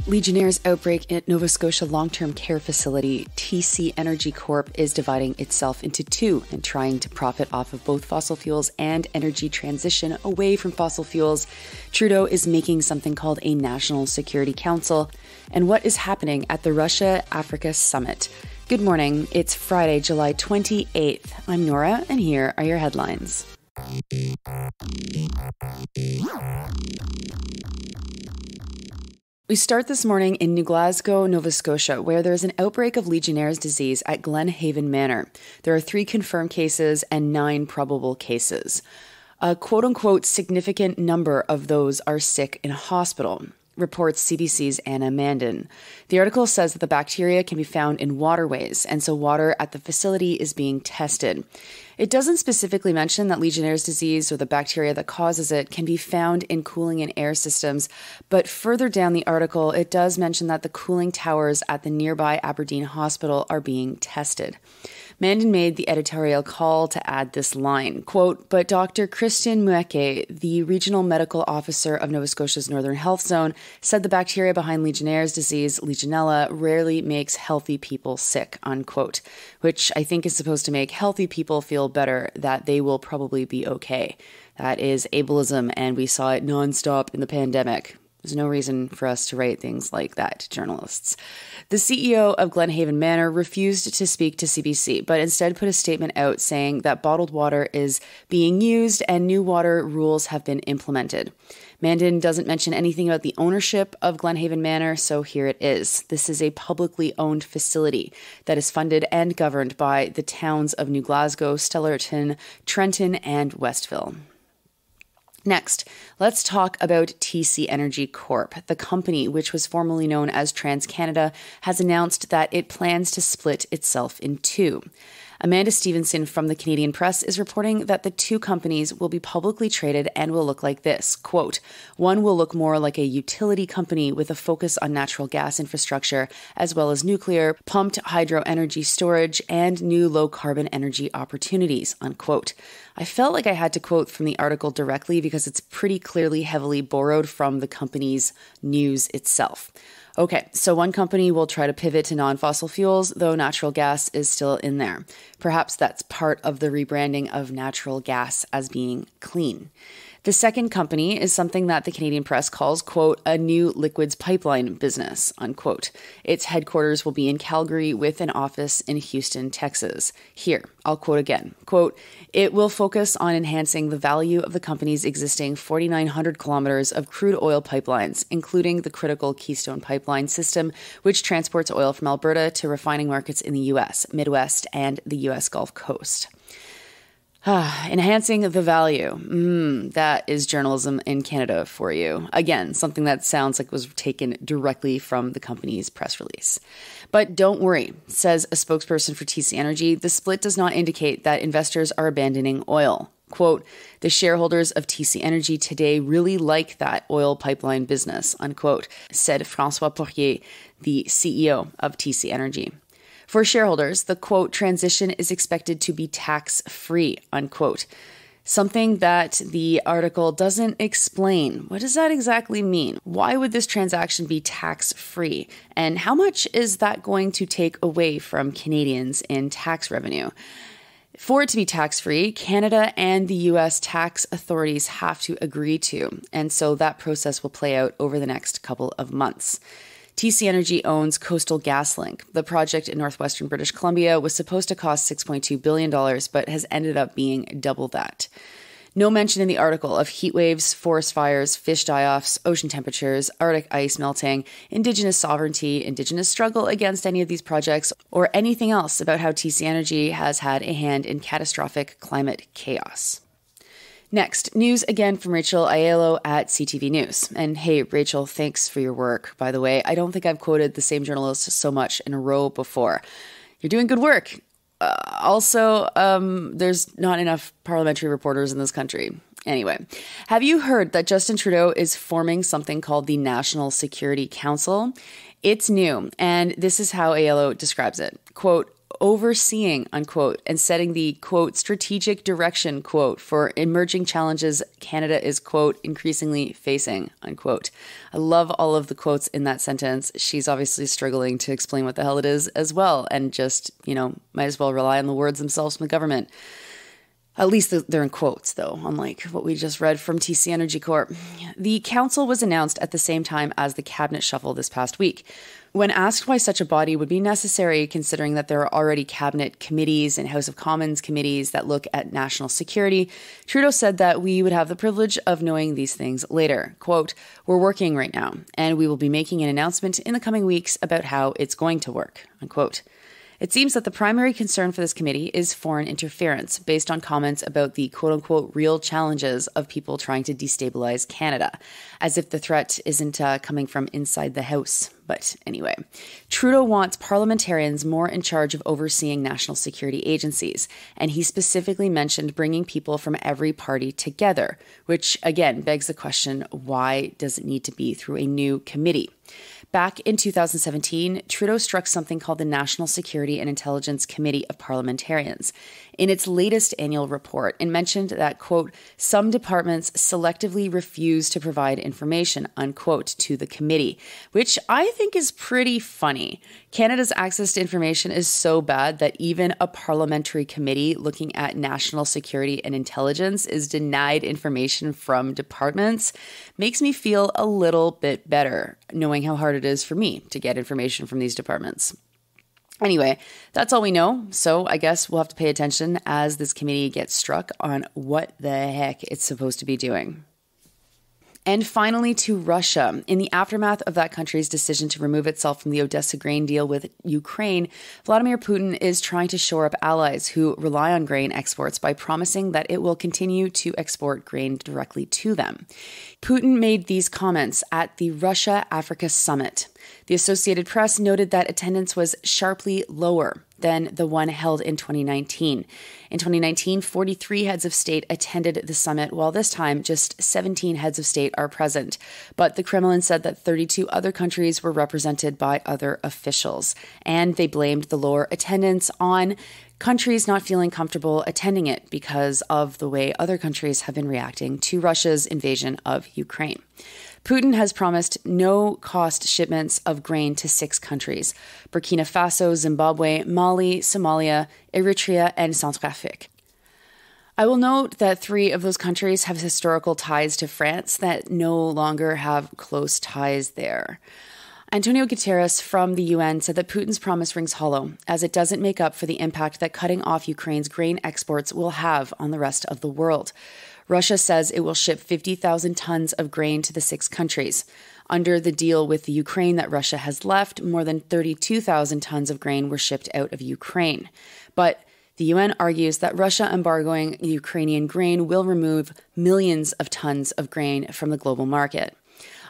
Legionnaire's outbreak at Nova Scotia long-term care facility TC Energy Corp is dividing itself into two and trying to profit off of both fossil fuels and energy transition away from fossil fuels. Trudeau is making something called a National Security Council. And what is happening at the Russia-Africa Summit? Good morning. It's Friday, July 28th. I'm Nora, and here are your headlines. We start this morning in New Glasgow, Nova Scotia, where there is an outbreak of Legionnaire's disease at Glenhaven Manor. There are 3 confirmed cases and 9 probable cases. A quote-unquote significant number of those are sick in hospital, reports CBC's Anna Mandan. The article says that the bacteria can be found in waterways, and so water at the facility is being tested. It doesn't specifically mention that Legionnaire's disease or the bacteria that causes it can be found in cooling and air systems, but further down the article, it does mention that the cooling towers at the nearby Aberdeen Hospital are being tested. Mandan made the editorial call to add this line, quote, but Dr. Christian Mueke, the regional medical officer of Nova Scotia's Northern Health Zone, said the bacteria behind Legionnaire's disease, Legionella, rarely makes healthy people sick, unquote, which I think is supposed to make healthy people feel better that they will probably be okay. That is ableism, and we saw it nonstop in the pandemic. There's no reason for us to write things like that to journalists. The CEO of Glenhaven Manor refused to speak to CBC, but instead put a statement out saying that bottled water is being used and new water rules have been implemented. Mandan doesn't mention anything about the ownership of Glenhaven Manor, so here it is. This is a publicly owned facility that is funded and governed by the towns of New Glasgow, Stellarton, Trenton, and Westville. Next, let's talk about TC Energy Corp. The company, which was formerly known as TransCanada, has announced that it plans to split itself in two. Amanda Stevenson from the Canadian Press is reporting that the two companies will be publicly traded and will look like this. Quote, one will look more like a utility company with a focus on natural gas infrastructure, as well as nuclear, pumped hydro energy storage, and new low-carbon energy opportunities, unquote. I felt like I had to quote from the article directly because it's pretty clearly heavily borrowed from the company's news itself. Okay, so one company will try to pivot to non-fossil fuels, though natural gas is still in there. Perhaps that's part of the rebranding of natural gas as being clean. The second company is something that the Canadian Press calls, quote, a new liquids pipeline business, unquote. Its headquarters will be in Calgary with an office in Houston, Texas. Here, I'll quote again, quote, it will focus on enhancing the value of the company's existing 4,900 kilometers of crude oil pipelines, including the critical Keystone Pipeline system, which transports oil from Alberta to refining markets in the U.S., Midwest, and the U.S. Gulf Coast. Enhancing the value. That is journalism in Canada for you. Again, something that sounds like was taken directly from the company's press release. But don't worry, says a spokesperson for TC Energy, the split does not indicate that investors are abandoning oil. Quote, the shareholders of TC Energy today really like that oil pipeline business, unquote, said François Poirier, the CEO of TC Energy. For shareholders, the, quote, transition is expected to be tax-free, unquote. Something that the article doesn't explain. What does that exactly mean? Why would this transaction be tax-free? And how much is that going to take away from Canadians in tax revenue? For it to be tax-free, Canada and the U.S. tax authorities have to agree to, and so that process will play out over the next couple of months. TC Energy owns Coastal GasLink. The project in northwestern British Columbia was supposed to cost $6.2 billion, but has ended up being double that. No mention in the article of heat waves, forest fires, fish die-offs, ocean temperatures, Arctic ice melting, Indigenous sovereignty, Indigenous struggle against any of these projects, or anything else about how TC Energy has had a hand in catastrophic climate chaos. Next, news again from Rachel Aiello at CTV News. And hey, Rachel, thanks for your work, by the way. I don't think I've quoted the same journalist so much in a row before. You're doing good work. Also, there's not enough parliamentary reporters in this country. Anyway, have you heard that Justin Trudeau is forming something called the National Security Council? It's new, and this is how ALO describes it. Quote, overseeing, unquote, and setting the, quote, strategic direction, quote, for emerging challenges Canada is, quote, increasingly facing, unquote. I love all of the quotes in that sentence. She's obviously struggling to explain what the hell it is as well, and just, might as well rely on the words themselves from the government. At least they're in quotes, though, unlike what we just read from TC Energy Corp. The council was announced at the same time as the cabinet shuffle this past week. When asked why such a body would be necessary, considering that there are already cabinet committees and House of Commons committees that look at national security, Trudeau said that we would have the privilege of knowing these things later. Quote, we're working right now, and we will be making an announcement in the coming weeks about how it's going to work, unquote. It seems that the primary concern for this committee is foreign interference, based on comments about the quote-unquote real challenges of people trying to destabilize Canada, as if the threat isn't coming from inside the House. But anyway, Trudeau wants parliamentarians more in charge of overseeing national security agencies, and he specifically mentioned bringing people from every party together, which again begs the question, why does it need to be through a new committee? Back in 2017, Trudeau struck something called the National Security and Intelligence Committee of Parliamentarians. In its latest annual report, it mentioned that, quote, some departments selectively refuse to provide information, unquote, to the committee, which I think is pretty funny. Canada's access to information is so bad that even a parliamentary committee looking at national security and intelligence is denied information from departments. Makes me feel a little bit better knowing how hard it is for me to get information from these departments. Anyway, that's all we know, so I guess we'll have to pay attention as this committee gets struck on what the heck it's supposed to be doing. And finally, to Russia. In the aftermath of that country's decision to remove itself from the Odessa grain deal with Ukraine, Vladimir Putin is trying to shore up allies who rely on grain exports by promising that it will continue to export grain directly to them. Putin made these comments at the Russia-Africa Summit. The Associated Press noted that attendance was sharply lower than the one held in 2019. In 2019, 43 heads of state attended the summit, while this time just 17 heads of state are present. But the Kremlin said that 32 other countries were represented by other officials, and they blamed the lower attendance on countries not feeling comfortable attending it because of the way other countries have been reacting to Russia's invasion of Ukraine. Putin has promised no-cost shipments of grain to 6 countries: Burkina Faso, Zimbabwe, Mali, Somalia, Eritrea, and Centrafrique. I will note that 3 of those countries have historical ties to France that no longer have close ties there. Antonio Guterres from the UN said that Putin's promise rings hollow, as it doesn't make up for the impact that cutting off Ukraine's grain exports will have on the rest of the world. Russia says it will ship 50,000 tons of grain to the 6 countries. Under the deal with the Ukraine that Russia has left, more than 32,000 tons of grain were shipped out of Ukraine. But the UN argues that Russia embargoing Ukrainian grain will remove millions of tons of grain from the global market.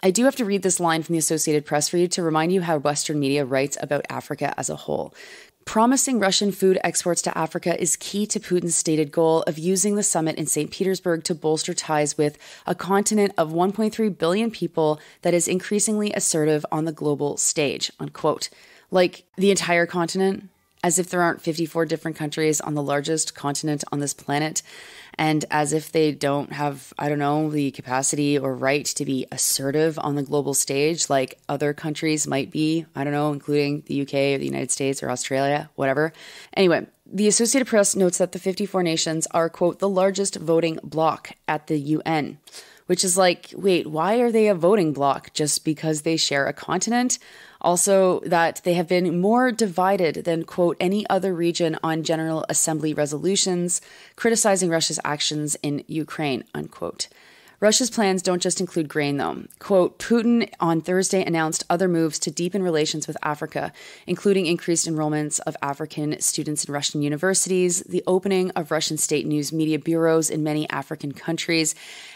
I do have to read this line from the Associated Press for you to remind you how Western media writes about Africa as a whole. Promising Russian food exports to Africa is key to Putin's stated goal of using the summit in St. Petersburg to bolster ties with a continent of 1.3 billion people that is increasingly assertive on the global stage, unquote. Like the entire continent, as if there aren't 54 different countries on the largest continent on this planet, and as if they don't have, the capacity or right to be assertive on the global stage like other countries might be, including the UK or the United States or Australia, whatever. Anyway, the Associated Press notes that the 54 nations are, quote, the largest voting bloc at the UN, which is like, wait, why are they a voting bloc? Just because they share a continent? Also, that they have been more divided than, quote, any other region on General Assembly resolutions criticizing Russia's actions in Ukraine, unquote. Russia's plans don't just include grain, though. Quote, Putin on Thursday announced other moves to deepen relations with Africa, including increased enrollments of African students in Russian universities, the opening of Russian state news media bureaus in many African countries,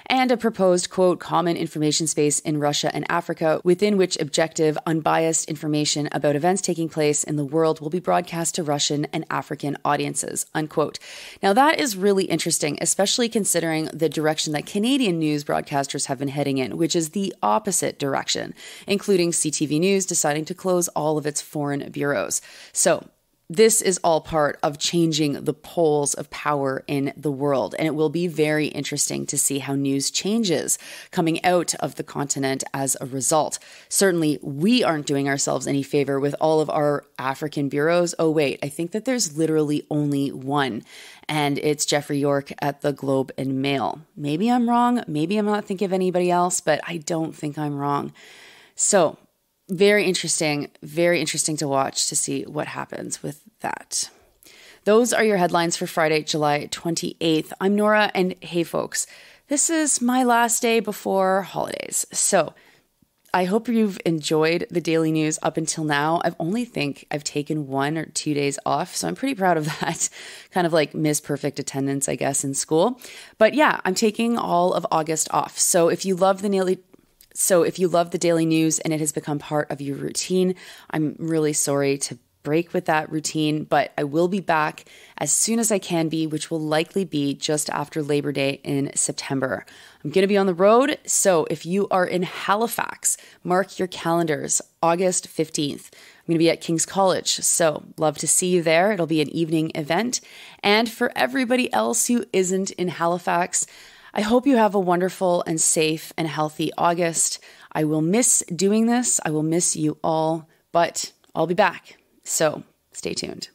and a proposed, quote, common information space in Russia and Africa, within which objective, unbiased information about events taking place in the world will be broadcast to Russian and African audiences, unquote. Now, that is really interesting, especially considering the direction that Canadian news broadcasters have been heading in, which is the opposite direction, including CTV News deciding to close all of its foreign bureaus. So, this is all part of changing the poles of power in the world, and it will be very interesting to see how news changes coming out of the continent as a result. Certainly, we aren't doing ourselves any favor with all of our African bureaus. Oh, wait, I think that there's literally only one, and it's Jeffrey York at the Globe and Mail. Maybe I'm wrong. Maybe I'm not thinking of anybody else, but I don't think I'm wrong. So, very interesting to watch to see what happens with that. Those are your headlines for Friday, July 28th. I'm Nora, and hey folks, this is my last day before holidays. So I hope you've enjoyed the daily news up until now. I've taken 1 or 2 days off, so I'm pretty proud of that. Kind of like Miss Perfect attendance, I guess, in school. But yeah, I'm taking all of August off. So if you love the daily news and it has become part of your routine, I'm really sorry to break with that routine, but I will be back as soon as I can be, which will likely be just after Labor Day in September. I'm going to be on the road, so if you are in Halifax, mark your calendars, August 15th. I'm going to be at King's College, so love to see you there. It'll be an evening event. And for everybody else who isn't in Halifax, I hope you have a wonderful and safe and healthy August. I will miss doing this. I will miss you all, but I'll be back. So stay tuned.